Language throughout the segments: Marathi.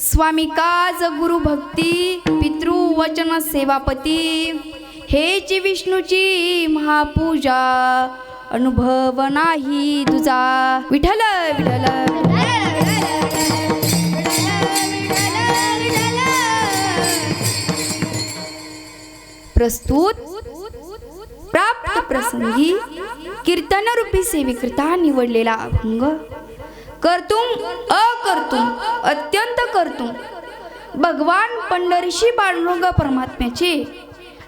स्वामी काज गुरु भक्ती पितृ वचन सेवापती हेच विष्णूची महापूजा अनुभव नाही तुझा विठ्ठल विठ्ठल प्रस्तुत प्राप्त प्रसंगी कीर्तन रूपी सेविकता निवडलेला अभंग कर्तुम अकर्तुम अत्यंत कर्तुम भगवान पंढरीशी पांडुरंग परमात्म्याचे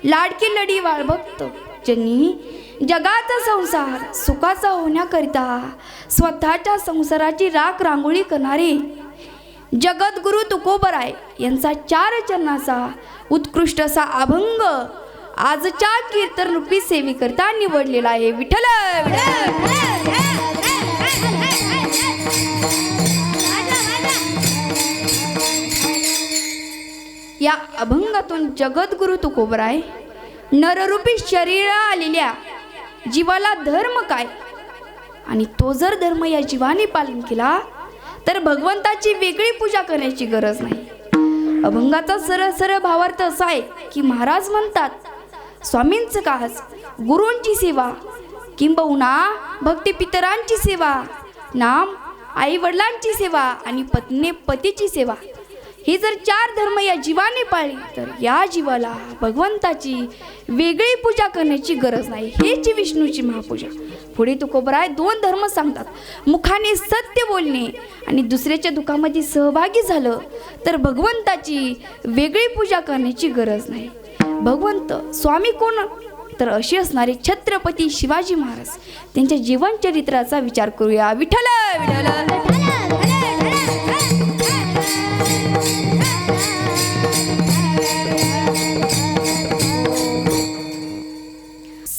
लाडकी लडी वाळभक्त ज्यांनी जगाचा संसार सुखाचा होण्याकरिता स्वतःच्या संसाराची राख रांगोळी करणारे जगद्गुरु तुकोबराय यांचा 4 चरणाचा उत्कृष्ट असा अभंग आजच्या कीर्तन रूपी सेवेकरता निवडलेला आहे विठ्ठल या अभंगातून जगद्गुरु तुकोबराय नररूपी शरीरा आलेल्या जीवाला धर्म काय आणि तो जर धर्म या जीवाने पालन केला तर भगवंताची वेगळी पूजा करण्याची गरज नाही। अभंगाचा सरळ सरळ भावार्थ असा आहे की महाराज म्हणतात स्वामींचं काज गुरूंची सेवा किंबहुना भक्ती पितरांची सेवा नाम आई वडिलांची सेवा आणि पत्नी पतीची सेवा ही जर 4 धर्म या जीवाने पाळली तर या जीवाला भगवंताची वेगळी पूजा करण्याची गरज नाही। हेच विष्णूची महापूजा। पुढे तुकोबराय 2 धर्म सांगतात मुखाने सत्य बोलणे आणि दुसऱ्याच्या दुःखामध्ये सहभागी झालं तर भगवंताची वेगळी पूजा करण्याची गरज नाही। भगवंत स्वामी कोण तर अशी असणारे छत्रपती शिवाजी महाराज त्यांच्या जीवन चरित्राचा विचार करूया विठ्ठल विठ्ठल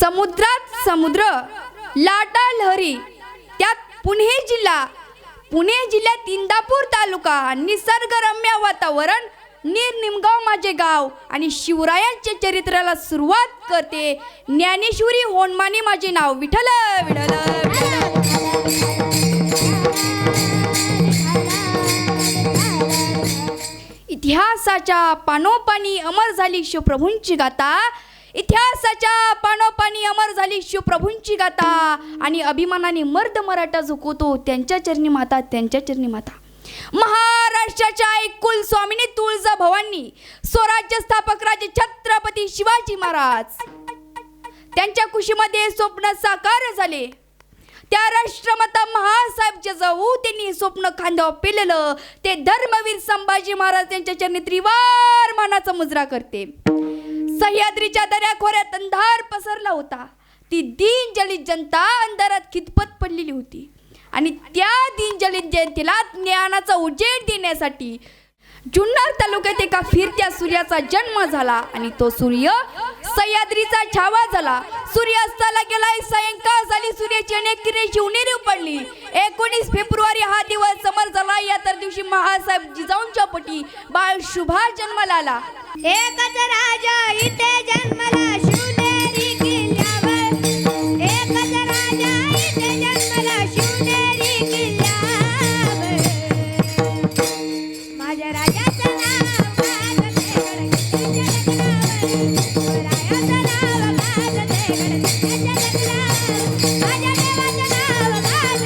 समुद्रात समुद्र लाटा लहरी त्यात पुणे जिल्ह्यात इंदापूर तालुका निसर्गरम्य वातावरण निमगाव माझे गाव आणि शिवरायांच्या चरित्राला सुरुवात करते ज्ञानेश्वरी होनमाने माझे नाव विठ्ठल विठ्ठल इतिहासाच्या पानोपानी अमर झाली शिवप्रभूंची गाथा इतिहासाच्या पानोपानी अमर झाली शिवप्रभूंची गाथा आणि अभिमानाने मर्द मराठा झुकवतो त्यांच्या चरणी माता महाराष्ट्राच्या कुल स्वामिनी तुळजाभवानी स्वराज्य स्थापक राजे छत्रपती शिवाजी महाराज त्यांच्या कुशीमध्ये स्वप्न साकार झाले। त्या राष्ट्रमाता महासाहेब जिजाऊ त्यांनी स्वप्न खांद्यावर पेलेलं ते धर्मवीर संभाजी महाराज त्यांच्या चरणी त्रिवार मानाचा मुजरा करते। सह्याद्रीच्या दऱ्याखोऱ्यात अंधार पसरला होता। ती दीनजलित जनता अंधारात खितपत पडलेली होती आणि त्या दीनजलित जनतेला ज्ञानाचा उजेड देण्यासाठी जुन्नर तालुक्यात एका फिरत्या सूर्याचा जन्म झाला आणि तो सूर्य सह्याद्रीचा छावा झाला। सूर्य अस्ताला गेला सायंकाळ झाली सूर्याची अनेक किरणे शिवनेरी पडली। 19 फेब्रुवारी हा दिवस समर झाला। या तर दिवशी महासाहेब जिजाऊंच्या पोटी बाळ शुभा जन्माला आला। एकच राजा इथे जन्मला शिवनेरी किल्ल्यावर एकच राजा इथे जन्मला शिवनेरी किल्ल्यावर माझ्या राजाचं नाव गाजते रायाचं नाव गाजते माझ्या देवाचं नाव गाजते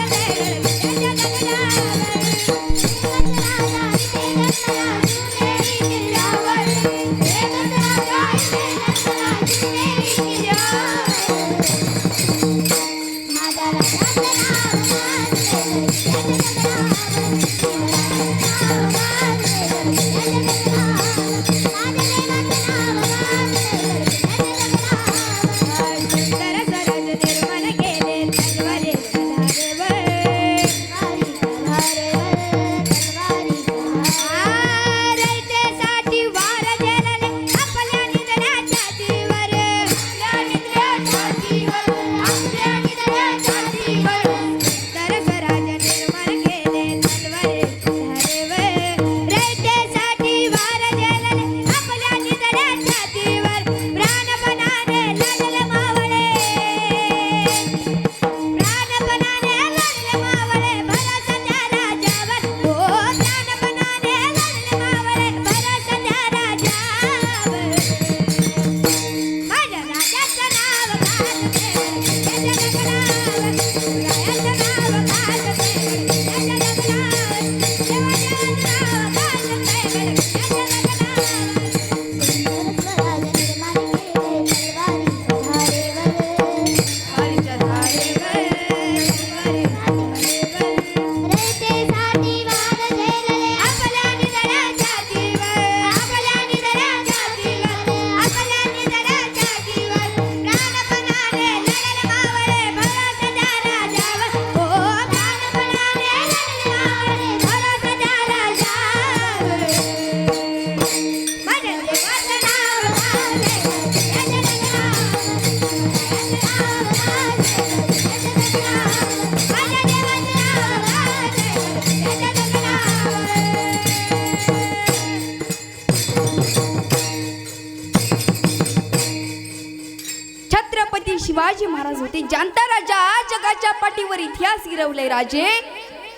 छत्रपती शिवाजी महाराज होते जानता राजा, जगाच्या पाठीवर इतिहास गिरवलाय राजे.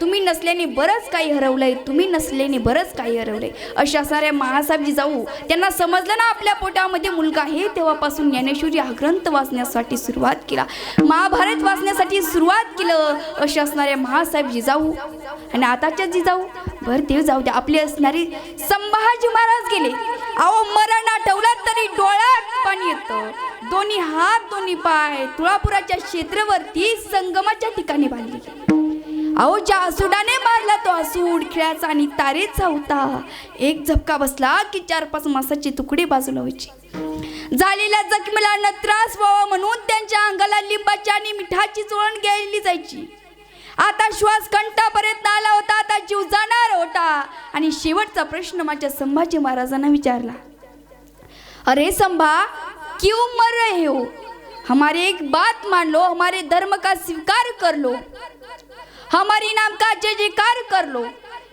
तुम्ही नसल्याने बरंच काही हरवलंय, तुम्ही नसल्याने बरंच काही हरवलंय. अशा साऱ्या महासाहेबजी जाऊ त्यांना समजलं ना आपल्या पोटामध्ये मुलगा आहे, तेव्हापासून ज्ञानेश्वरी हा ग्रंथ वाचण्यासाठी सुरुवात केला, महाभारत वाचण्यासाठी सुरुवात केलं. अशा असणाऱ्या महासाहेबजी जाऊ आणि आताच्या जिजाऊ भर देव जाऊ द्या, आपले असणारे संभाजी महाराज गेले. अहो मरण आठवलं तरी डोळ्यात पाणी येतं. दोन्ही हात दोन्ही पाय तुळापुराच्या क्षेत्रावरती संगमाच्या ठिकाणी बांधले. अहो ज्या असुडाने मारला तो असुड खिळ्याचा आणि तारेचा होता. एक झपका बसला की 4-5 मासाचे तुकडे बाजूला व्हायचे. झालेल्या जखमीला न त्रास व्हावा म्हणून त्यांच्या अंगाला लिंबाची आणि मिठाची चोळण गेली जायची. आता श्वास कंठापर्यंत आला होता, आता जीव जाणार होता. आणि शेवटचा प्रश्न माझ्या संभाजी महाराजांना विचारला, अरे संभा क्यों मर रहे हो? हमारे एक बात मान लो, हमारे धर्म का स्वीकार कर लो, हमारी नाम का जय जयकार कर लो.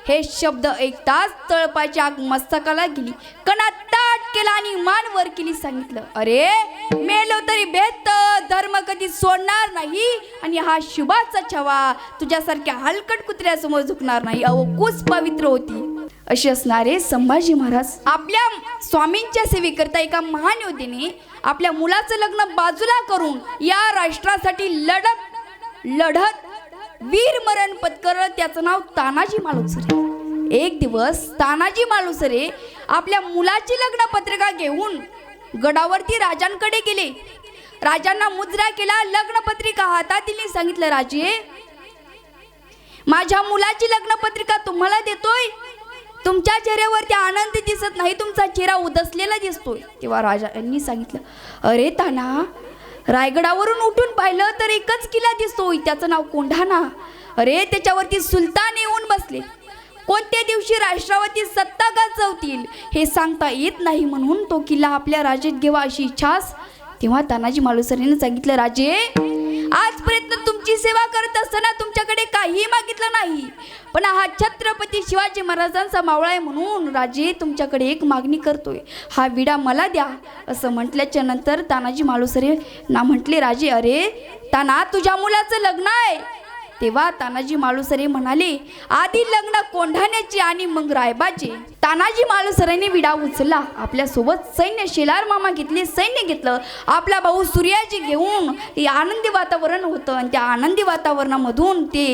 हे शब्द ऐकताच तळपाची आग मस्तकाला गेली. कणात ताट केला आणि मान वर केली. सांगितलं, अरे मेलो तरी बेत, धर्म कधी सोडणार नाही आणि हा शुभाचा छवा तुझ्यासारख्या हलकट कुत्र्यासमोर झुकणार नाही. अहो कुस पवित्र होती. असे असणारे संभाजी महाराज आपल्या स्वामींच्या सेवेकरता एका महान योद्धेने आपल्या मुलाचं लग्न बाजूला करून या राष्ट्रासाठी लढत वीर मरण पत्करलं. त्याचं नाव तानाजी मालुसरे. एक दिवस तानाजी मालुसरे आपल्या मुलाची लग्न पत्रिका घेऊन गडावरती राजांकडे गेले. राजांना मुजरा केला, लग्न पत्रिका हातातील सांगितलं, राजे माझ्या मुलाची लग्न पत्रिका तुम्हाला देतोय. तुमच्या चेहऱ्यावरती आनंद दिसत नाही, तुमचा चेहरा उदासलेला दिसतोय. तेव्हा राजांनी सांगितलं, अरे ताना रायगडावरून उठून पाहिलं तर एकच किल्ला दिसतोय, त्याचं नाव कोंढाणा. अरे त्याच्यावरती सुलतान येऊन बसले. कोणत्या दिवशी राष्ट्रावरती सत्ता गाजवतील हे सांगता येत नाही, म्हणून तो किल्ला आपल्या राज्यात घ्यावा अशी इच्छाच. तेव्हा तानाजी मालुसरेने सांगितलं, राजे आजपर्यंत तुमची सेवा करत असताना तुमच्याकडे काही मागितलं नाही, पण हा छत्रपती शिवाजी महाराजांचा मावळा आहे म्हणून राजे तुमच्याकडे एक मागणी करतोय, हा विडा मला द्या. असं म्हटल्याच्या नंतर तानाजी मालुसरे ना म्हटले, राजे अरे ताना तुझ्या मुलाचं लग्न आहे. तेव्हा तानाजी मालुसरे म्हणाले, आधी लग्न कोंढाण्याचे आणि मग रायबाचे. तानाजी मालुसरेने विडा उचलला. आपल्या सोबत सैन्य शेलार मामा घेतले, सैन्य घेतलं. आपला भाऊ सूर्याजी घेऊन आनंदी वातावरण होतं आणि त्या आनंदी वातावरणामधून ते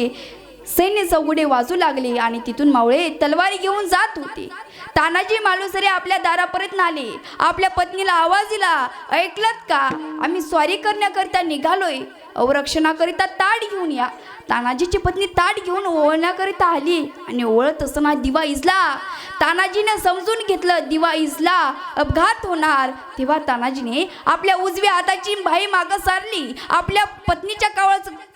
सैन्य चौघडे वाजू लागले आणि तिथून मावळे तलवारी घेऊन जात होते. तानाजी मालुसरे आपल्या दारापर्यंत आले. आपल्या पत्नीला आवाज दिला, ऐकलत का, आम्ही स्वारी करण्याकरिता निघालोय, अवरक्षणाकरिता ताट घेऊन या. तानाजीची पत्नी ताट घेऊन ओळण्याकरिता आली आणि ओळत असताना दिवा इजला. तानाजीने समजून घेतलं दिवा इजला, अपघात होणार. तेव्हा तानाजीने आपल्या उजव्या हाताची बाई मागं सारली, आपल्या पत्नीच्या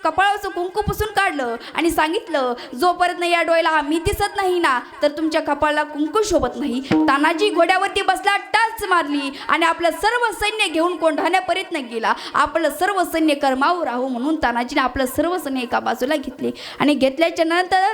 कपाळाचं कुंकू पुसून काढलं आणि सांगितलं, जोपर्यंत या डोळ्याला आम्ही दिसत नाही ना तर तुमच्या कपाळाला कुंकू शोभत नाही. तानाजी घोड्यावरती बसला, टाच मारली आणि आपलं सर्व सैन्य घेऊन कोंढाण्यापर्यंत गेला. आपलं सर्व सैन्य कर्मावर राहू म्हणून तानाजीने आपलं सर्व सैन्य एका बाजूला घेतले आणि घेतल्याच्या नंतर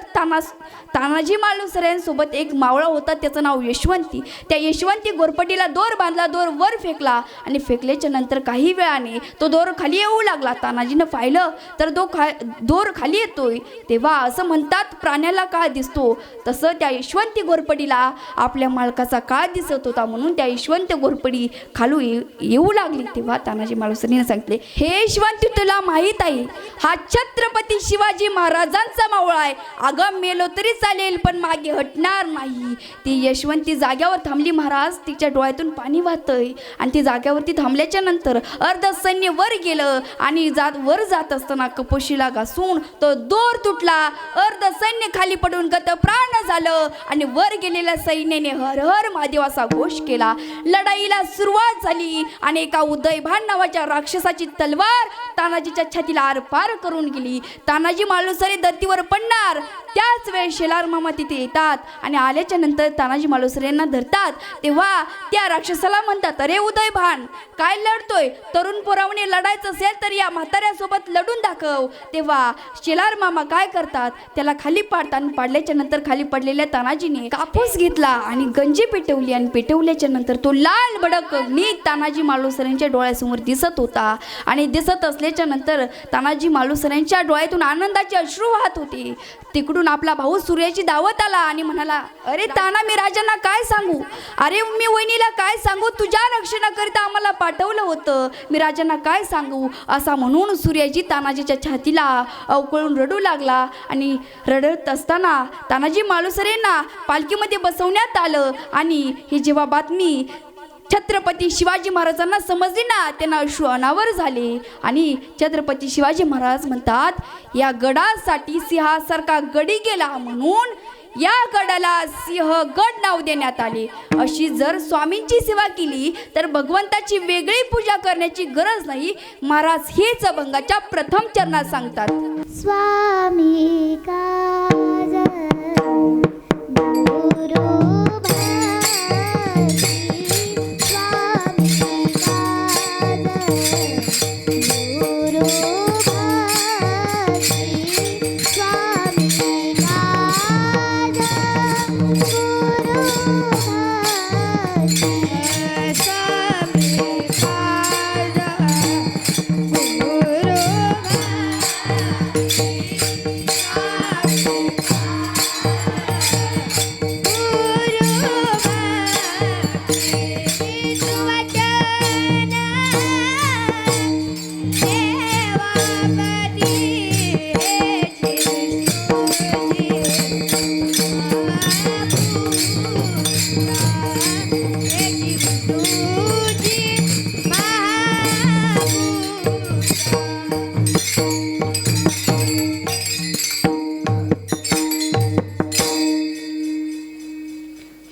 तानाजी मालुसऱ्यांसोबत एक मावळा होता, त्याचं नाव यशवंती. त्या यशवंती गोरपटीला दोर बांधला, दोर वर फेकला आणि फेकल्याच्या नंतर काही वेळाने तो दोर खाली येऊ लागला. तानाजीनं पाहिलं तर दोर खाली येतोय. तेव्हा असं म्हणतात प्राण्याला काळ दिसतो, तसं त्या यशवंती गोरपटीला आपल्या मालकाचा काळ दिसत होता. म्हणून त्या यशवंत घोरपडी खालू येऊ लागली तेव्हा तानाजी मालुसरेने सांगितले, हे यशवंत तुला माहीत आहे हा छत्रपती शिवाजी महाराजांचा मावळा आहे. अगं मेलो तरी चालेल पण मागे हटणार नाही. ती यशवंती जाग्यावर थांबली. महाराज तिच्या डोळ्यातून पाणी वाहतंय आणि ती जाग्यावरती थांबल्याच्या नंतर अर्ध सैन्य वर गेलं आणि वर जात असताना कपोशीला घासून तो दोर तुटला. अर्ध सैन्य खाली पडून गतप्राण झालं आणि वर गेलेल्या सैन्याने हर हर महादेव असा घोष केला. लढाईला सुरुवात झाली आणि एका उदयभान नावाच्या राक्षसाची तलवार तानाजीच्या छातीला आरपार करून गेली. तानाजी मालुसरे धर्तीवर पडणार त्याच वेळी शेलार मामा तिथे येतात आणि आल्याच्या नंतर तानाजी मालुसरेंना धरतात. तेव्हा त्या राक्षसाला म्हणतात, अरे उदयभान काय लढतोय, तरुण पोरावणे लढायचं असेल तर या म्हाताऱ्यासोबत लढून दाखव. तेव्हा शेलार मामा काय करतात, त्याला खाली पाडतात. पाडल्याच्या नंतर खाली पडलेल्या तानाजीने कापूस घेतला आणि गंजी पेटवली आणि पेटवल्याच्या नंतर तो लाल भडक अग्नी तानाजी मालुसरेंच्या डोळ्यासमोर दिसत होता. आणि दिसत असल्याच्या नंतर तानाजी मालुसरेंच्या डोळ्यातून आनंदाचे अश्रू वाहत होते. तिकडून आपला भाऊ सूर्याची दावत आला आणि म्हणाला, अरे ताना मी राजांना काय सांगू, अरे मी वहिनीला काय सांगू, तुझ्या रक्षणाकरिता आम्हाला पाठवलं होतं, मी राजांना काय सांगू. असा म्हणून सूर्याजी तानाजीच्या छातीला अवकळून रडू लागला. आणि रडत असताना तानाजी मालुसरेंना पालखीमध्ये बसवण्यात आलं. आणि ही जेव्हा बातमी छत्रपती शिवाजी महाराजांना समजली ना, त्यांना अश्रू अनावर झाले. आणि छत्रपती शिवाजी महाराज म्हणतात, या गडासाठी सिंहासारखा गडी गेला म्हणून या गडाला सिंहगड नाव देण्यात आले. अशी जर स्वामींची सेवा केली तर भगवंताची वेगळी पूजा करण्याची गरज नाही. महाराज हेच अभंगाच्या प्रथम चरणात सांगतात. स्वामी काज गुरु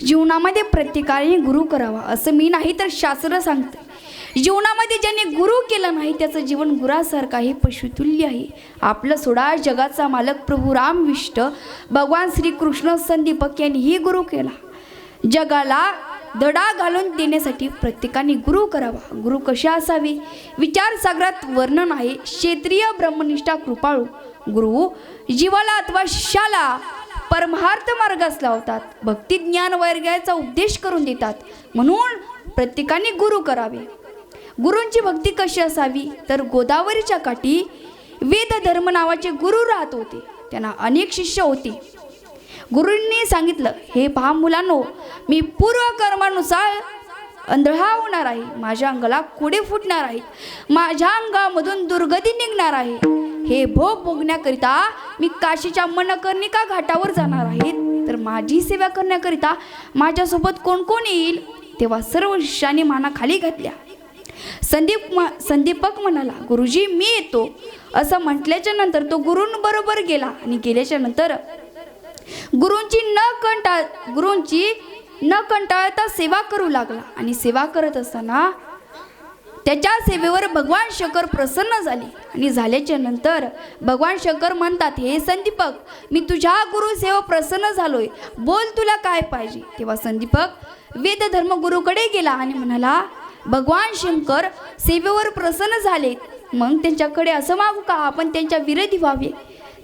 जीवनामध्ये प्रत्येकाने गुरु करावा असं मी नाही तर शास्त्र सांगते. जीवनामध्ये ज्याने गुरु केलं नाही त्याचं जीवन गुरासारखं आहे, पशुतुल्य आहे. आपलं सोडा जगाचा मालक प्रभू राम विष्ट भगवान श्रीकृष्ण संदीपक यांनीही गुरु केला. जगाला धडा घालून देण्यासाठी प्रत्येकाने गुरु करावा. गुरु कशा असावे, विचारसागरात वर्णन आहे. क्षेत्रीय ब्रह्मनिष्ठा कृपाळू गुरु जीवाला अथवा शिष्याला परमार्थ मार्गास लावतात. भक्ती ज्ञान वैराग्याचा उपदेश करून देतात. म्हणून प्रत्येकाने गुरु करावे. गुरूंची भक्ती कशी असावी तर गोदावरीच्या काठी वेद धर्म नावाचे गुरु राहत होते. त्यांना अनेक शिष्य होते. गुरूंनी सांगितलं, हे पहा मुलांनो, मी पूर्वकर्मानुसार अंधळा होणार आहे, माझ्या अंगाला कोडे फुटणार आहेत, माझ्या अंगामधून दुर्गती निघणार आहे. हे भोग भोगण्याकरिता मी काशीच्या मनकर्णिका घाटावर जाणार आहे. तर माझी सेवा करण्याकरिता माझ्यासोबत कोण कोण येईल. तेव्हा सर्व शिष्याने माना खाली घातल्या. संदीपक म्हणाला, गुरुजी मी येतो. असं म्हटल्याच्या नंतर तो गुरूंबरोबर गेला आणि गेल्याच्या नंतर गुरूंची न कंटाळता सेवा करू लागला. आणि सेवा करत असताना त्याच्या सेवेवर भगवान शंकर प्रसन्न झाले. आणि झाल्याच्या नंतर भगवान शंकर म्हणतात, हे संदीपक, मी तुझ्या गुरु सेवा प्रसन्न झालोय, बोल तुला काय पाहिजे. तेव्हा संदीपक वेद धर्म गुरुकडे गेला आणि म्हणाला, भगवान शंकर सेवेवर प्रसन्न झाले, मग त्यांच्याकडे असं मागू का आपण त्यांच्या विरोधी व्हावे.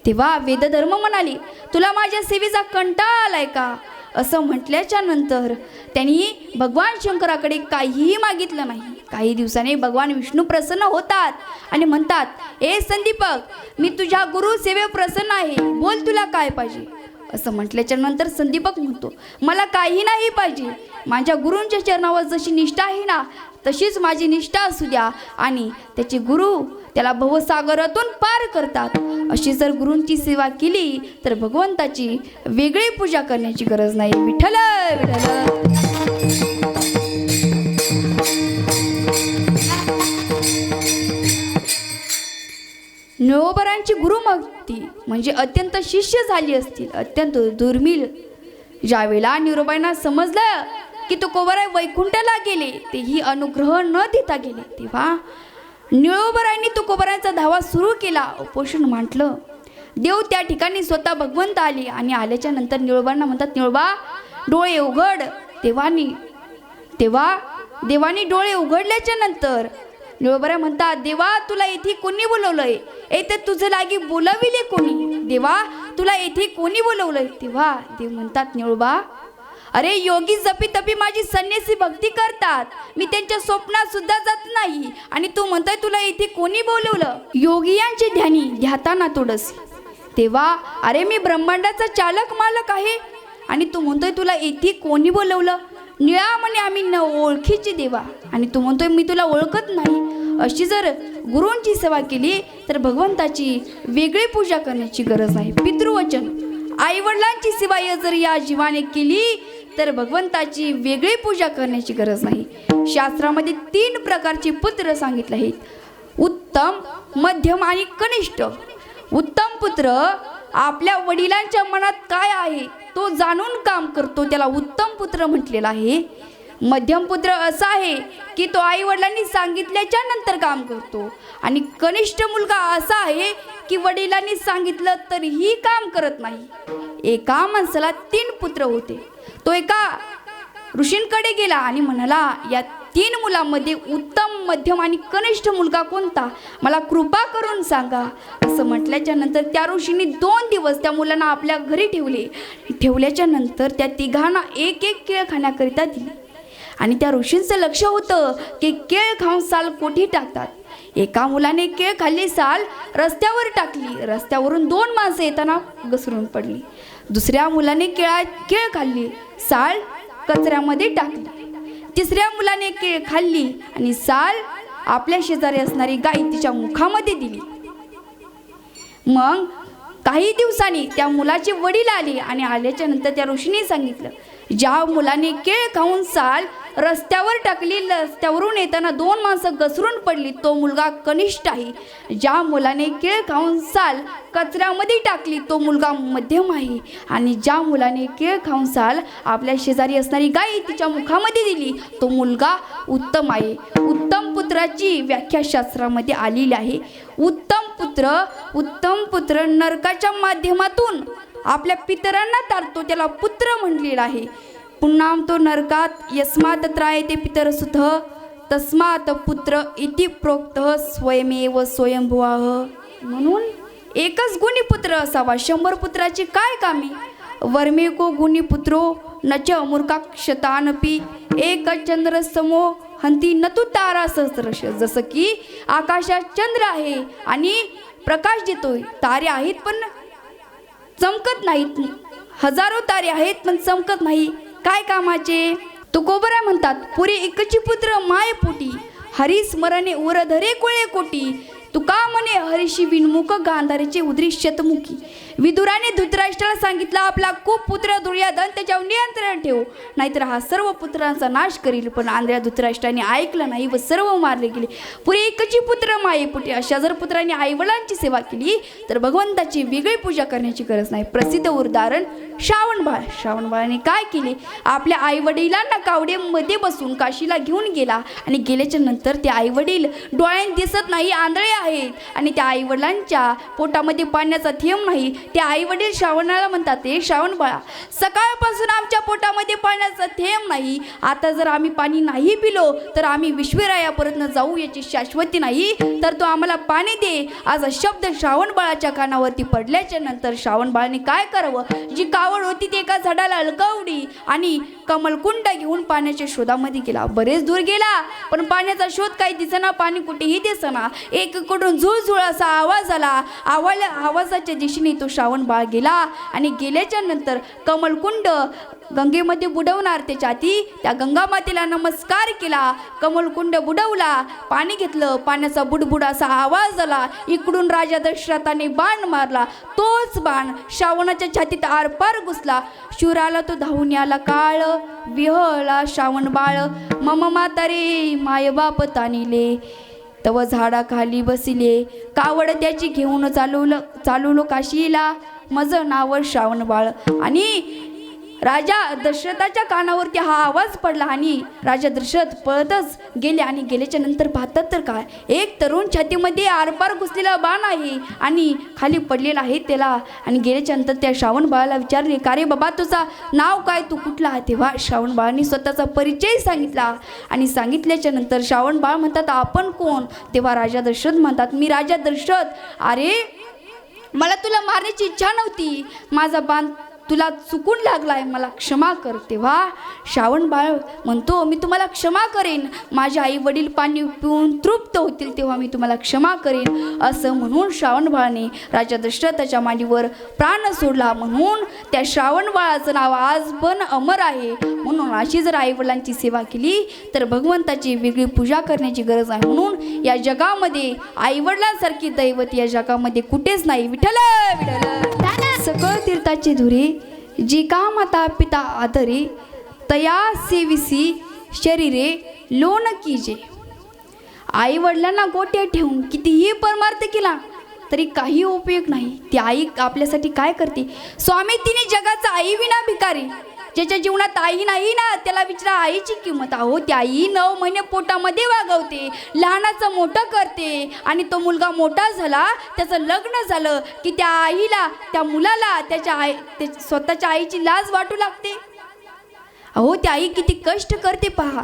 तेव्हा वेदधर्म म्हणाले, तुला माझ्या सेवेचा कंटाळा आलाय का. असं म्हटल्याच्या नंतर त्यांनी भगवान शंकराकडे काहीही मागितलं नाही. काही दिवसांनी भगवान विष्णू प्रसन्न होतात आणि म्हणतात, ए संदीपक, मी तुझ्या गुरु सेवे प्रसन्न आहे, बोल तुला काय पाहिजे. असं म्हटल्याच्या नंतर संदीपक म्हणतो, मला काही नाही पाहिजे, माझ्या गुरूंच्या चरणावर जशी निष्ठा आहे ना तशीच माझी निष्ठा असू द्या. आणि त्याचे गुरु त्याला भवसागरातून पार करतात. अशी जर गुरूंची सेवा केली तर भगवंताची वेगळी पूजा करण्याची गरज नाही. विठ्ठल विठ्ठल. निळोबरांची गुरुभक्ती म्हणजे अत्यंत शिष्य झाली असतील, अत्यंत दुर्मिळ. ज्यावेळेला निळोबांना समजलं की तुकोबराय वैकुंठाला गेले, तेही अनुग्रह न देता गेले, तेव्हा निळोबरांनी तुकोबरांचा धावा सुरू केला, उपोषण मांडलं. देव त्या ठिकाणी स्वतः भगवंत आले आणि आल्याच्या नंतर निळोबांना म्हणतात, निळोबा डोळे उघड. तेव्हा देवानी डोळे उघडल्याच्या नंतर निळोबरा म्हणतात, देवा तुला येथे कोणी बोलवलंय, येथे तुझं लागी बोलाविले कोणी, देवा तुला येथे कोणी बोलवलंय. तेव्हा देव म्हणतात, निळोबा अरे योगी जपी तपी माझी संन्यासी भक्ती करतात, मी त्यांच्या स्वप्नात सुद्धा जात नाही आणि तू म्हणतोय तुला इथे कोणी बोलवलं. योगियांचे ध्यानी ध्याताना तोडसी. तेव्हा अरे मी ब्रह्मांडाचा चालक मालक आहे आणि तू म्हणतोय तुला इथे कोणी बोलवलं. निळा म्हणे आम्ही न ओळखीची देवा आणि तू म्हणतोय मी तुला ओळखत नाही. अशी जर गुरूंची सेवा केली तर भगवंताची वेगळी पूजा करण्याची गरज नाही. पितृवचन आईवडिलांची सेवा जर या जीवाने केली तर भगवंताची वेगळी पूजा करण्याची गरज नाही. शास्त्रामध्ये 3 प्रकारचे पुत्र सांगितले आहेत, उत्तम, मध्यम आणि कनिष्ठ. उत्तम पुत्र आपल्या वडिलांच्या मनात काय आहे तो जाणून काम करतो, त्याला उत्तम पुत्र म्हटलेला आहे. मध्यम पुत्र असा आहे की तो आई वडिलांनी सांगितल्याच्या नंतर काम करतो. आणि कनिष्ठ मुलगा असा आहे की वडिलांनी सांगितलं तरीही काम करत नाही. एका माणसाला 3 पुत्र होते. तो एका ऋषींकडे गेला आणि म्हणाला, या 3 मुलांमध्ये उत्तम, मध्यम आणि कनिष्ठ मुलगा कोणता, मला कृपा करून सांगा. असं म्हटल्याच्या नंतर त्या ऋषींनी 2 दिवस त्या मुलांना आपल्या घरी ठेवल्याच्या नंतर त्या तिघांना एक एक केळ खाण्याकरिता दिली. आणि त्या ऋषींचं लक्ष होतं की केळ खाऊन साल कोठी टाकतात. एका मुलाने केळ खाल्ली, साल रस्त्यावर टाकली, रस्त्यावरून 2 माणसं येताना घसरून पडली. दुसऱ्या मुलाने केळ खाल्ली, साल कचऱ्यामध्ये टाकली. तिसऱ्या मुलाने केळ खाल्ली आणि साल आपल्या शेजारी असणारी गाय तिच्या मुखामध्ये दिली. मग काही दिवसांनी त्या मुलाचे वडील आले आणि आल्याच्या नंतर त्या ऋषीने सांगितलं, ज्या मुलाने केळ खाऊन साल रस्त्यावर टाकली, रस्त्यावरून येताना 2 माणसं घसरून पडली, तो मुलगा कनिष्ठ आहे. ज्या मुलाने केळ खाऊन साल कचऱ्यामध्ये टाकली तो मुलगा मध्यम आहे. आणि ज्या मुलाने केळ खाऊन साल आपल्या शेजारी असणारी गाय तिच्या मुखामध्ये दिली तो मुलगा उत्तम आहे. उत्तम पुत्राची व्याख्या शास्त्रामध्ये आलेली आहे. उत्तम पुत्र नरकाच्या माध्यमातून आपल्या पितरांना तारतो, त्याला पुत्र म्हणलेला आहे. पुन्हा तो नरकात यस्मात त्रायते पितर सुत तस्मात पुत्र इति प्रोक्त स्वयमेव स्वयंभुवाः. म्हणून एकच गुणी पुत्र असावा. 100 पुत्राची काय कामे. वर्मेको गुणी पुत्रो न च मूर्खाक्षतानपि एक चंद्र समो हंती न तू तारा सहस्रश. जसं की आकाशात चंद्र आहे आणि प्रकाश देतोय, तारे आहेत पण चमकत नाहीत, हजारो तारे आहेत पण चमकत नाही, काय कामाचे. तुकोबरा म्हणतात, पुरी एकची पुत्र माय पोटी हरी स्मरणे उर धरे कोळे कोटी. तुका म्हणे हरीशी विनमुख गांधारीचे उदरी शतमुखी. विदुराने धृतराष्ट्राला सांगितलं, आपला खूप पुत्र दुर्योधन त्याच्यावर नियंत्रण ठेव, नाहीतर हा सर्व पुत्रांचा नाश करील. पण आंध्र्या धृतराष्ट्राने ऐकलं नाही व सर्व मारले गेले. पुरी एकची पुत्र मायेपोटी. अशा जर पुत्रांनी आईवडिलांची सेवा केली तर भगवंताची वेगळी पूजा करण्याची गरज नाही. प्रसिद्ध उदाहरण श्रावणबाळ. श्रावणबाळाने काय केले, आपल्या आईवडिलांना कावडेमध्ये बसून काशीला घेऊन गेला आणि गेल्याच्या नंतर ते आईवडील डोळ्यांनी दिसत नाही, आंधळे आहेत आणि त्या आईवडिलांच्या पोटामध्ये पाण्याचा थेंब नाही. ते आईवडील श्रावणाला म्हणतात, ते श्रावणबाळा सकाळपासून आमच्या पोटामध्ये पाण्याचा थेंब नाही, आता जर आम्ही पाणी नाही पिलो तर आम्ही विश्वरायापर्यंत जाऊ याची शाश्वती नाही, तर तो आम्हाला पाणी दे. असा शब्द श्रावणबाळाच्या कानावरती पडल्याच्या नंतर श्रावणबाळाने काय करावं, जी कावड होती ती एका झाडाला अलगवली आणि कमलकुंड घेऊन पाण्याच्या शोधामध्ये गेला. बरेच दूर गेला पण पाण्याचा शोध काही दिसेना, पाणी कुठेही दिसेना. एकीकडून झुळझुळ असा आवाज आला. आवाजाच्या दिशेने तो श्रावण बाळ गेला आणि गेल्याच्या नंतर कमलकुंड गंगेमध्ये बुडवणार त्याच्या आधी त्या गंगा मातेला नमस्कार केला. कमलकुंड बुडवला, पाणी घेतलं, पाण्याचा बुडबुड असा आवाज आला. इकडून राजा दशरथाने बाण मारला. तोच बाण श्रावणाच्या छातीत आरपार घुसला. शूराला तो धावून आला काळ, विहळला श्रावण बाळ. मम म्हातारे मायबाप तानिले, तव झाडाखाली बसिले. कावड त्याची घेऊन चालवलो काशीला, माझं नाव श्रावण बाळ. आणि राजा दशरथाच्या कानावरती हा आवाज पडला आणि राजा दशरथ पळतच गेले. आणि गेल्याच्या नंतर पाहतात तर काय, एक तरुण छातीमध्ये आरपार घुसलेला बाण आहे आणि खाली पडलेला आहे त्याला. आणि गेल्याच्या नंतर त्या श्रावण बाळाला विचारले, का रे बाबा तुझा नाव काय, तू कुठला? तेव्हा श्रावण बाळाने स्वतःचा परिचय सांगितला. आणि सांगितल्याच्या नंतर श्रावण बाळ म्हणतात, आपण कोण? तेव्हा राजा दशरथ म्हणतात, मी राजा दशरथ. अरे मला तुला मारण्याची इच्छा नव्हती, माझा बाण तुला चुकून लागलाय, मला क्षमा कर. तेव्हा श्रावण बाळ म्हणतो, मी तुम्हाला क्षमा करेन, माझे आई वडील पाणी पिऊन तृप्त होतील तेव्हा मी तुम्हाला क्षमा करेन. असं म्हणून श्रावण बाळाने राजा दशरथाच्या मांडीवर प्राण सोडला. म्हणून त्या श्रावण बाळाचं नाव आज पण अमर आहे. म्हणून अशी जर आई वडिलांची सेवा केली तर भगवंताची वेगळी पूजा करण्याची गरज आहे. म्हणून या जगामध्ये आई वडिलांसारखी दैवत या जगामध्ये कुठेच नाही. विठ्ठल विठ्ठल सकळ तीर्थाची धुरी, जी का माता पिता आदरी, तया सेविसी शरीरे लोन कीजे. आई वडिलांना गोट्या ठेवून कितीही परमार्थ केला तरी काही उपयोग नाही. ती आई आपल्यासाठी काय करते? स्वामी तिने जगाचा आई विना भिकारी. ज्याच्या जीवनात आई नाही ना त्याला विचारा आईची किंमत. अहो ती आई 9 महिने पोटामध्ये वागवते, लहानाचं मोठं करते. आणि तो मुलगा मोठा झाला, त्याचं लग्न झालं की त्या आईला, त्या मुलाला स्वतःच्या आईची लाज वाटू लागते. अहो ती आई किती कष्ट करते पहा.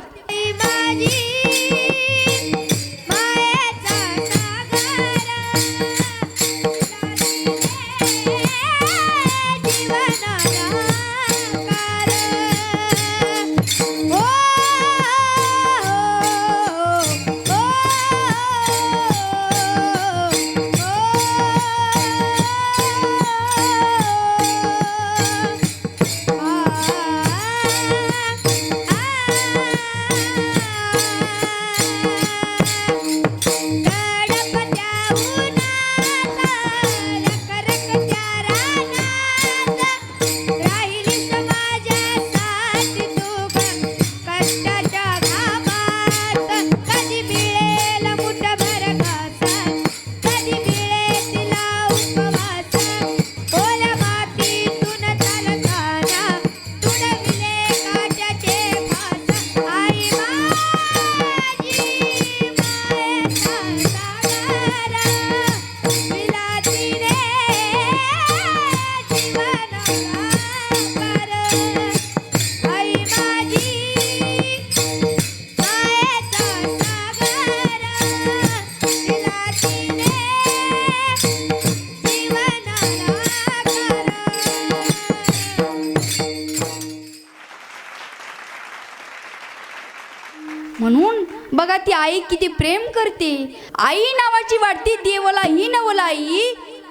म्हणून बघा ती आई किती प्रेम करते. आई नावाची वाटते देवाला ही नवलाई,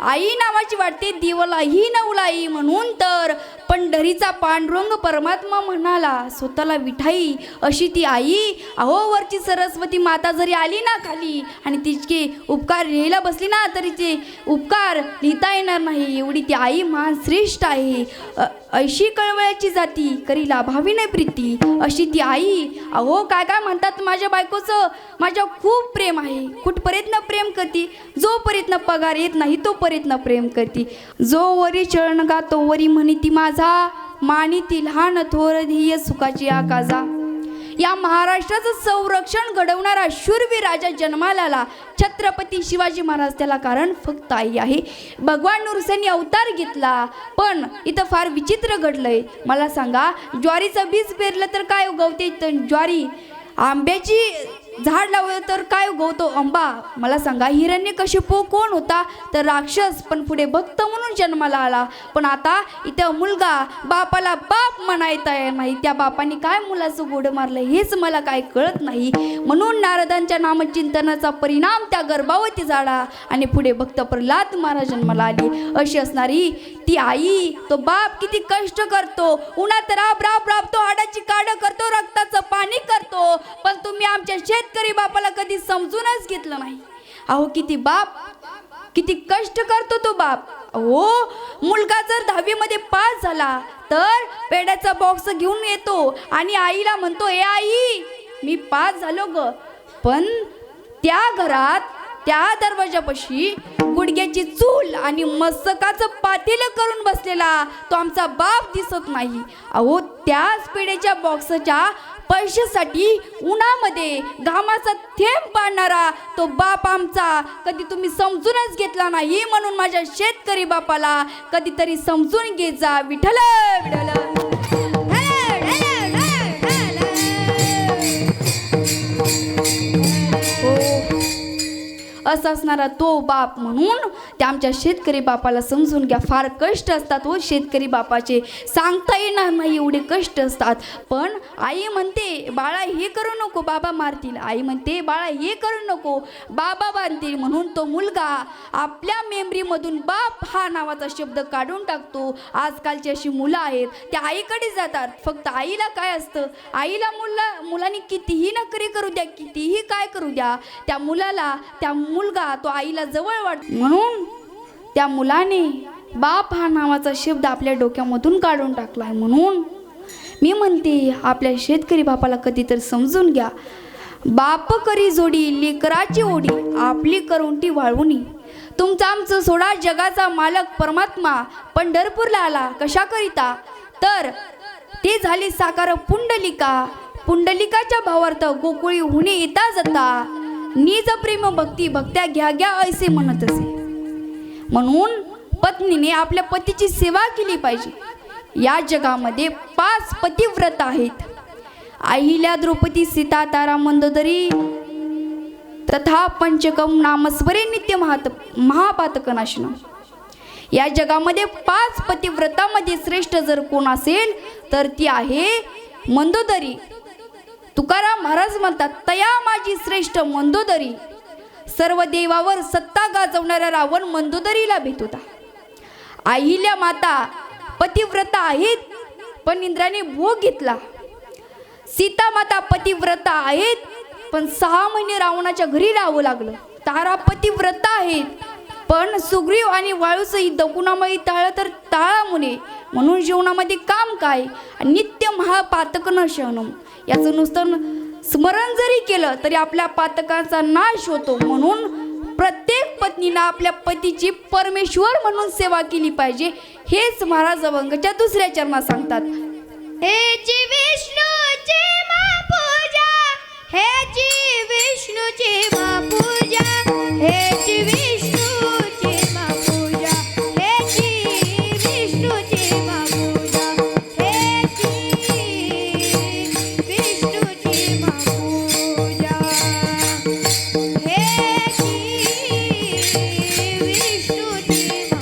आई नावाची वाटते देवाला ही नवलाई. म्हणून तर पंढरीचा पांडुरंग परमात्मा म्हणाला स्वतःला विठाई अशी ती आई. अहो वरची सरस्वती माता जरी आली ना खाली आणि तिचे उपकार लिहायला बसली ना तरी ते उपकार लिहिता येणार नाही, एवढी ती आई महान श्रेष्ठ आहे. ऐशी कळवळ्याची जाती करीला भावी नाही प्रीती अशी ती आई. अहो काय काय म्हणतात, माझ्या बायकोचं माझ्या खूप प्रेम आहे. कुठपर्यंत प्रेम करते? जोपर्यंत पगार येत नाही तोपर्यंत प्रेम करते. जो वरी चरण गा तो वरी म्हणी ती माझा, मानी ती लहान थोर ध्येय सुखाची आकाजा. या महाराष्ट्राचं संरक्षण घडवणारा शूरवीर राजा जन्माला आला छत्रपती शिवाजी महाराज. त्याला कारण फक्त आई आहे. भगवान नृसिंहांनी अवतार घेतला, पण इथं फार विचित्र घडलंय. मला सांगा, ज्वारीचं बीज पेरलं तर काय उगवते? ज्वारी आंब्याची झाड लावलं तर काय उगवतो आंबा. मला सांगा हिरण्यकशिपू कोण होता तर राक्षस, पण पुढे भक्त म्हणून जन्माला आला. पण आता इथं मुलगा बापाला बाप म्हणायचा नाही, त्या बापाने काय मुलाचं गोड मारलं हेच मला काय कळत नाही. म्हणून नारदांच्या नामचिंतनाचा परिणाम त्या गर्भावती झाला आणि पुढे भक्त प्रल्हाद महाराज जन्माला आली. अशी असणारी ती आई तो बाप किती कष्ट करतो, उन्हात राब राब राबतो, हाडाची काढ करतो, रक्ताचं पाणी करतो, पण तुम्ही आमच्या शेतकरी बापाला कधी समजूनच घेतलं नाही. अहो किती कष्ट करतो तो बाप. अहो मुलगा जर 10वी मध्ये पास झाला तर पेड्याचा बॉक्स घेऊन येतो आणि आईला म्हणतो, ए आई मी पास झालो ग. पण त्या घरात त्या दरवाजापाशी गुडघ्याची चूल आणि मस्तकाचं पातेलं करून बसलेला तो आमचा बाप दिसत नाही. अहो त्याच पेढ्याच्या बॉक्सच्या पैशासाठी उन्हामध्ये घामाचा थेंब पाडणारा तो बाप आमचा कधी तुम्ही समजूनच घेतला नाही. म्हणून माझ्या शेतकरी बापाला कधीतरी समजून घे जा. विठ्ठल विठ्ठल. असं असणारा तो बाप, म्हणून त्या आमच्या शेतकरी बापाला समजून घ्या. फार कष्ट असतात हो शेतकरी बापाचे, सांगता येणार नाही एवढे कष्ट असतात. पण आई म्हणते बाळा हे करू नको बाबा मारतील, आई म्हणते बाळा हे करू नको बाबा बांधतील. म्हणून तो मुलगा आपल्या मेमरीमधून बाप हा नावाचा शब्द काढून टाकतो. आजकालची अशी मुलं आहेत त्या आईकडे जातात, फक्त आईला काय असतं, आईला मुलांनी कितीही नकरी करू द्या, कितीही काय करू द्या, त्या मुलाला त्या मुलगा तो आईला जवळ वाट. म्हणून त्या मुलाने बाप हा नावाचा शब्द आपल्या डोक्यामधून काढून टाकलाय. म्हणून मी म्हणते आपल्या शेतकरी बापाला कधीतरी समजून घ्या. बाप करी जोडी लेकराची ओढी, आपली करुंटी वाळवुनी. तुमचं आमचं सोडा जगाचा मालक परमात्मा पंढरपूरला आला कशाकरिता तर ते झाली साकार पुंडलिका. पुंडलिकाच्या भावार्थ गोकुळी हुने येता जाता निज प्रेम भक्ती भक्त्या घ्या घ्या ऐसे म्हणत असे. म्हणून पत्नीने आपल्या पतीची सेवा केली पाहिजे. या जगामध्ये 5 पतिव्रत आहेत. अहिल्या द्रौपदी सीता तारा मंदोदरी तथा पंचकम नामस्वरे नित्य महापातक नाशनम. या जगामध्ये 5 पतिव्रतामध्ये श्रेष्ठ जर कोण असेल तर ती आहे मंदोदरी. तुकाराम महाराज म्हणतात तया माझी श्रेष्ठ मंदोदरी. सर्व देवावर सत्ता गाजवणारा रावण मंदोदरीला भेट होता. अहिल्या माता पतिव्रता आहेत पण इंद्राने भोग घेतला. सीता माता पतिव्रता आहेत पण 6 महिने रावणाच्या घरी राहावं लागलं. तारा पतिव्रता आहेत पण सुग्रीव आणि वाळूचं युद्ध कुणामुळे टाळलं तर टाळामुळे. म्हणून जीवनामध्ये काम काय, नित्य महापातक न शहनम. याचं नुसतं स्मरण जरी केलं तरी आपल्या पातकांचा नाश होतो. म्हणून प्रत्येक पत्नीला आपल्या पतीची परमेश्वर म्हणून सेवा केली पाहिजे. हेच महाराज अभंगाच्या 2ऱ्या चरणात सांगतात. हेची विष्णूची महापूजा, हेची विष्णूची महापूजा, हेची विष्णूची महापूजा, हेची विष्णूची महापूजा, हेची विष्णूची महापूजा, हेची विष्णूची महापूजा.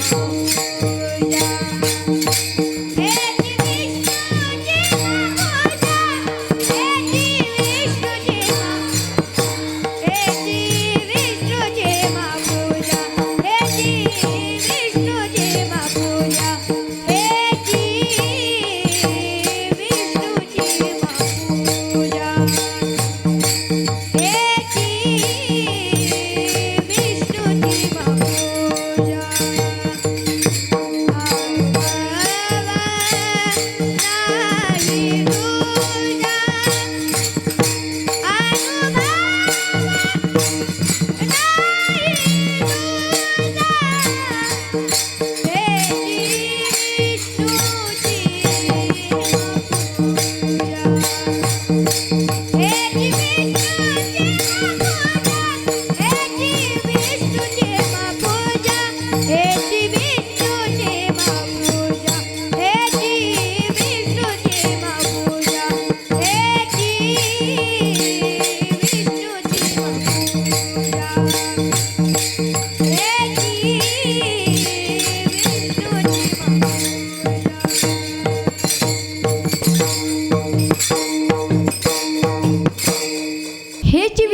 विष्णूचे महापूजा.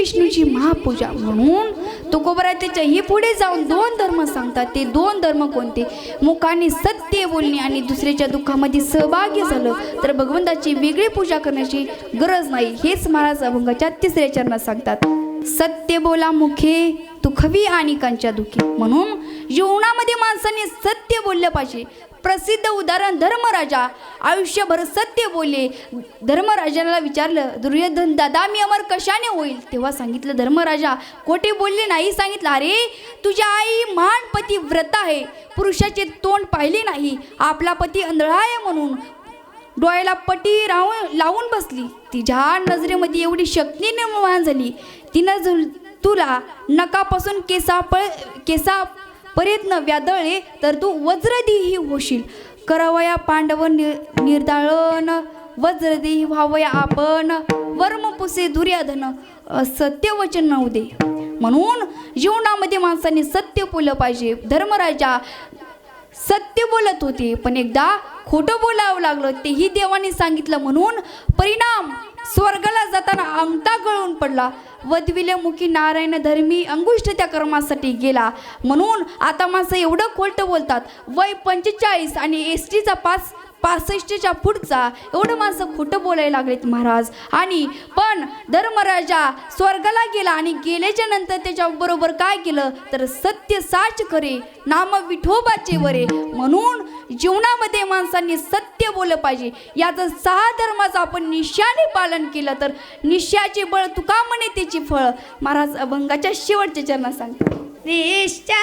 विष्णूची महापूजा. म्हणून तुकोबराय त्याच्याही पुढे जाऊन 2 धर्म सांगतात. ते 2 धर्म कोणते? मुखाने सत्य बोलणे आणि दुसऱ्याच्या दुःखामध्ये सहभागी झालं तर भगवंताची वेगळी पूजा करण्याची गरज नाही. हेच महाराज अभंगाच्या 3ऱ्या चरणात सांगतात. सत्य बोला मुखे दुखवी आणि कांच्या दुखी. म्हणून जीवनामध्ये माणसाने सत्य बोललं पाहिजे. प्रसिद्ध उदाहरण धर्मराजा आयुष्यभर सत्य बोलले. धर्मराजाला विचारलं, दुर्योधन दादा मी अमर कशाने होईल? तेव्हा सांगितलं धर्मराजा खोटे बोलले नाही. सांगितलं, अरे तुझी आई महान पतिव्रता आहे, पुरुषाचे तोंड पाहिले नाही, आपला पती आंधळा आहे म्हणून डोळ्याला पटी लावून बसली. तिच्या नजरेमध्ये एवढी शक्ती निर्माण झाली, तिनं तुला नकापासून केसापर्यंत व्यादळे तर तू वज्रदेही होशील. करावया पांडव निर्दाळन वज्रदेही व्हावया आपण, वर्मपुसे दुर्योधन सत्यवचन नऊ दे. म्हणून जीवनामध्ये माणसाने सत्य बोललं पाहिजे. धर्मराजा सत्य बोलत होते पण एकदा खोटं बोलावं लागलं, तेही देवाने सांगितलं. म्हणून परिणाम स्वर्गाला जाताना अंगठा गळून पडला. वधविले मुखी नारायण धर्मी अंगुष्ठ त्या कर्मासाठी गेला. म्हणून आता माणसं एवढं खोटं बोलतात. वय 45 आणि एसटीचा 65च्या पुढचा एवढं माणसं खोटं बोलायला लागलेत महाराज. आणि पण धर्मराजा स्वर्गाला गेला आणि गेल्याच्या नंतर त्याच्याबरोबर काय केलं तर सत्य साच करे नाम विठोबाचे वरे. म्हणून जीवनामध्ये माणसांनी सत्य बोललं पाहिजे. याचं 6 धर्माचं आपण निश्चयाने पालन केलं तर निश्चयाचे बळ तुका म्हणे त्याची फळ. महाराज अभंगाच्या शेवटच्या चरणात सांगतात, निश्चयाचे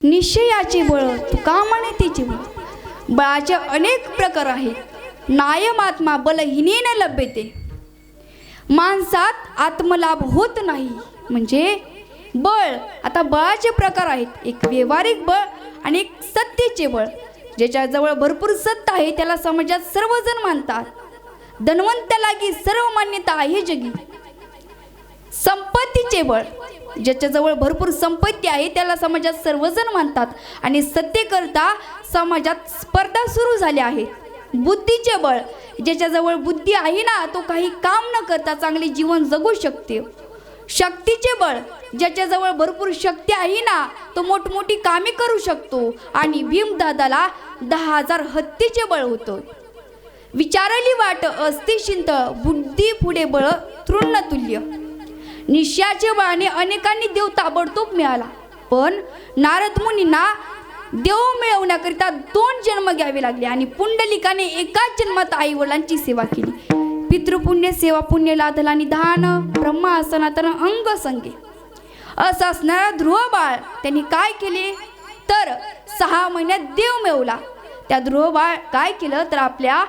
निश्चयाचे बळ तुका म्हणे त्याचे बळ. बळाचे अनेक प्रकार आहेत. नायमात्मा बलहीनेन लभ्यते. माणसात आत्मलाभ होत नाही. म्हणजे बळ, आता बळाचे प्रकार आहेत. एक व्यवहारिक बळ आणि एक सत्तेचे बळ. ज्याच्याजवळ भरपूर सत्ता आहे त्याला समाजात सर्वजण मानतात. धनवंतालागी सर्व मान्यता आहे जगी. संपत्तीचे बळ, ज्याच्याजवळ भरपूर संपत्ती आहे त्याला समाजात सर्वजण मानतात आणि सत्तेकरता समाजात स्पर्धा सुरू झाल्या आहेत. बुद्धीचे बळ, ज्याच्याजवळ बुद्धी आहे ना तो काही काम न करता चांगले जीवन जगू शकते. शक्तीचे बळ, ज्याच्याजवळ भरपूर शक्ती आहे ना तो मोठमोठी कामे करू शकतो. आणि भीमदादाला 10,000 हत्तीचे बळ होतं. विचारली वाट असते शिंत बुद्धी पुढे बळ तृणतुल्य. निश्चयाच्या बळाने अनेकांनी देव ताबडतोब मिळाला. पण नारद मुनींना देव मिळवण्याकरिता 2 जन्म घ्यावे लागले आणि पुंडलिकाने एकाच जन्मात आई वडिलांची सेवा केली. पितृपुण्य सेवा पुण्य लाधला निधान ब्रह्मा सनातन अंग संगे. असं असणारा ध्रुव बाळ त्यांनी काय केले तर 6 महिन्यात देव मिळवला. त्या ध्रुव बाळ काय केलं तर आपल्या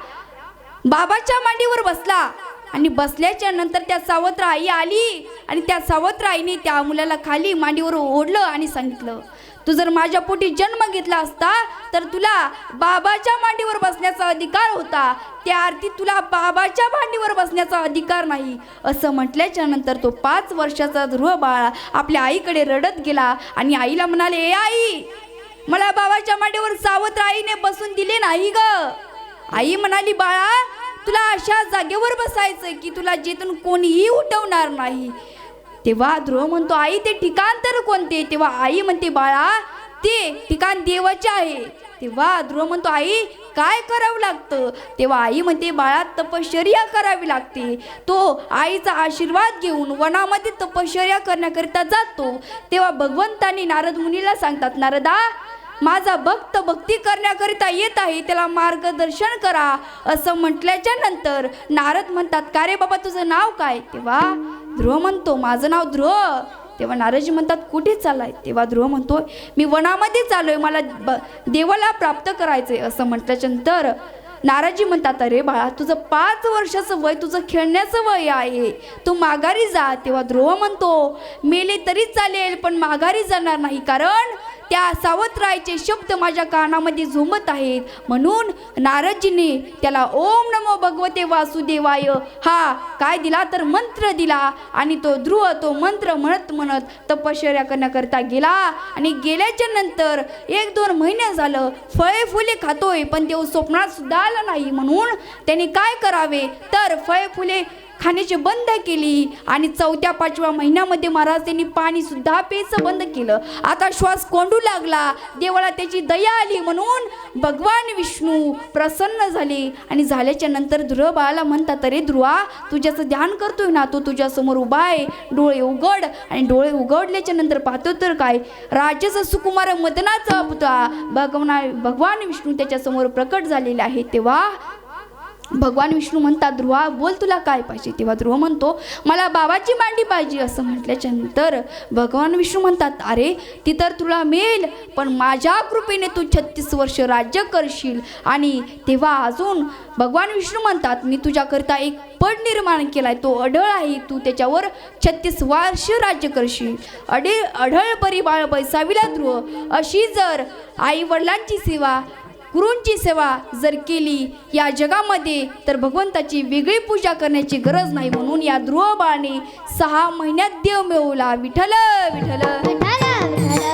बाबाच्या मांडीवर बसला आणि बसल्याच्या नंतर त्या सावत्र आई आली आणि त्या सावत्र आईने त्या मुलाला खाली मांडीवर ओढलं आणि सांगितलं, तू जर माझ्या पोटी जन्म घेतला असता तर तुला बाबाच्या मांडीवर बसण्याचा अधिकार होता, त्या अर्थी तुला बाबाच्या मांडीवर बसण्याचा अधिकार नाही. असं म्हटल्याच्या नंतर तो 5 वर्षाचा ध्रुव बाळ आपल्या आईकडे रडत गेला आणि आईला म्हणाले, ए आई, मला बाबाच्या मांडीवर सावत्र आईने बसून दिले नाही ग. आई म्हणाली, बाळा तुला अशा जागेवर बसायचं की तुला जेथून कोणीही उठवणार नाही. तेव्हा ध्रुव म्हणतो, आई ते ठिकाण तर कोणते? तेव्हा आई म्हणते, बाळा ते ठिकाण देवाचे आहे. तेव्हा ध्रुव म्हणतो, आई काय करावं लागतं? तेव्हा आई म्हणते, बाळा तपश्चर्या करावी लागते. तो आईचा आशीर्वाद घेऊन वनामध्ये तपश्चर्या करण्याकरिता जातो. तेव्हा भगवंतांनी नारद मुनीला सांगतात, नारदा माझा भक्त भक्ती करण्याकरिता येत आहे, त्याला मार्गदर्शन करा. असं म्हटल्याच्या नंतर नारद म्हणतात, का रे बाबा तुझं नाव काय? तेव्हा ध्रुव म्हणतो, माझं नाव ध्रुव. तेव्हा नारदजी म्हणतात कुठे चाललाय? तेव्हा ध्रुव म्हणतोय मी वनामध्ये चाललोय, मला देवाला प्राप्त करायचंय. असं म्हटल्यानंतर नारदजी म्हणतात अरे बाळा, तुझं 5 वर्षाचं वय, तुझं खेळण्याचं वय आहे, तू माघारी जा. तेव्हा ध्रुव म्हणतो मेले तरी चालेल पण माघारी जाणार नाही, कारण त्या सावत्रायचे शब्द माझ्या कानामध्ये झुमत आहेत. म्हणून नारदजीने त्याला ओम नमो भगवते वासुदेवाय हा काय दिला तर मंत्र दिला. आणि तो ध्रुव तो मंत्र म्हणत म्हणत तपश्चर्या करण्याकरता गेला. आणि गेल्याच्या नंतर 1-2 महिने झालं फळे फुले खातोय, पण देव स्वप्नात सुद्धा आला नाही. म्हणून त्याने काय करावे तर फळे फुले खाण्याची बंद केली. आणि 4-5व्या महिन्यामध्ये महाराज त्यांनी पाणी सुद्धा प्यायचं बंद केलं. आता श्वास कोंडू लागला, देवाला त्याची दया आली. म्हणून भगवान विष्णू प्रसन्न झाले. आणि झाल्याच्या नंतर ध्रुव बाळाला म्हणतात अरे ध्रुवा, तुझ्याचं ध्यान करतोय ना, तो तुझ्यासमोर उभा आहे, डोळे उघड. आणि डोळे उघडल्याच्या नंतर पाहतो तर काय, राजाचा सुकुमार मदनाचा पुतळा भगवान विष्णू त्याच्यासमोर प्रकट झालेले आहे. तेव्हा भगवान विष्णू म्हणतात ध्रुवा बोल तुला काय पाहिजे? तेव्हा ध्रुव म्हणतो मला बाबाची मांडी पाहिजे. असं म्हटल्याच्या नंतर भगवान विष्णू म्हणतात अरे ती तर तुला मिळेल, पण माझ्या कृपेने तू 36 वर्ष राज्य करशील. आणि तेव्हा अजून भगवान विष्णू म्हणतात मी तुझ्याकरता एक पद निर्माण केलाय, तो अढळ आहे, तू त्याच्यावर 36 वर्ष राज्य करशील. अढळ परी बाळ बैसाविला ध्रुव. अशी जर आई वडिलांची सेवा गुरूंची सेवा जर केली या जगामध्ये तर भगवंताची वेगळी पूजा करण्याची गरज नाही. म्हणून या ध्रुव बाळाने 6 महिन्यात देव मिळवला. विठ्ठल विठ्ठल.